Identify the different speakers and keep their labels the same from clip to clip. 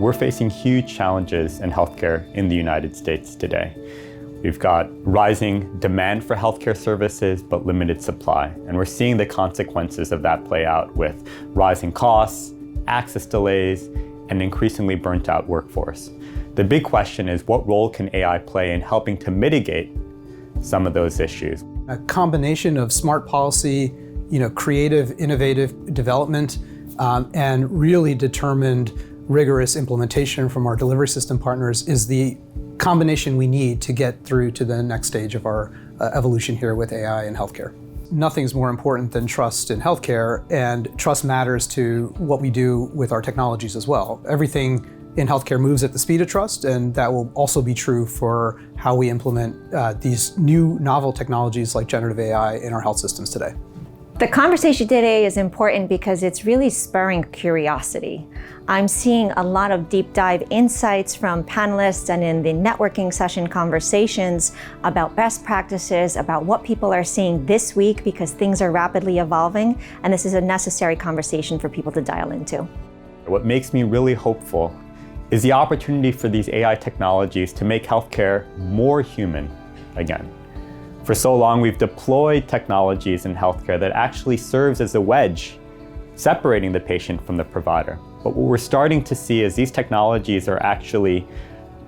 Speaker 1: we're facing huge challenges in healthcare in the United States today. We've got rising demand for healthcare services, but limited supply. And we're seeing the consequences of that play out with rising costs, access delays, and increasingly burnt out workforce. The big question is, what role can AI play in helping to mitigate some of those issues?
Speaker 2: A combination of smart policy, creative, innovative development, and really determined, rigorous implementation from our delivery system partners is the combination we need to get through to the next stage of our evolution here with AI in healthcare. Nothing's more important than trust in healthcare, and trust matters to what we do with our technologies as well. Everything in healthcare moves at the speed of trust, and that will also be true for how we implement these new novel technologies like generative AI in our health systems today.
Speaker 3: The conversation today is important because it's really spurring curiosity. I'm seeing a lot of deep dive insights from panelists and in the networking session conversations about best practices, about what people are seeing this week because things are rapidly evolving, and this is a necessary conversation for people to dial into.
Speaker 1: What makes me really hopeful is the opportunity for these AI technologies to make healthcare more human again. For so long, we've deployed technologies in healthcare that actually serves as a wedge, separating the patient from the provider. But what we're starting to see is these technologies are actually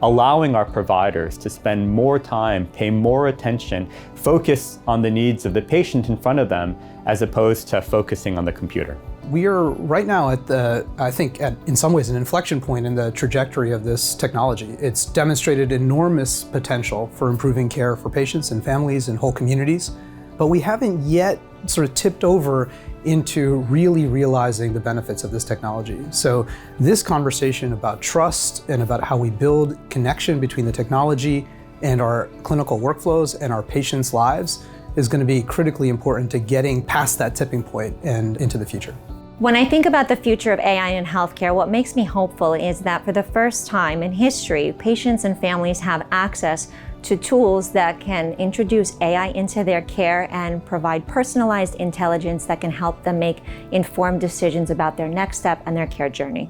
Speaker 1: allowing our providers to spend more time, pay more attention, focus on the needs of the patient in front of them, as opposed to focusing on the computer.
Speaker 2: We are right now in some ways, an inflection point in the trajectory of this technology. It's demonstrated enormous potential for improving care for patients and families and whole communities, but we haven't yet sort of tipped over into really realizing the benefits of this technology. So this conversation about trust and about how we build connection between the technology and our clinical workflows and our patients' lives is going to be critically important to getting past that tipping point and into the future.
Speaker 3: When I think about the future of AI in healthcare, what makes me hopeful is that for the first time in history, patients and families have access to tools that can introduce AI into their care and provide personalized intelligence that can help them make informed decisions about their next step and their care journey.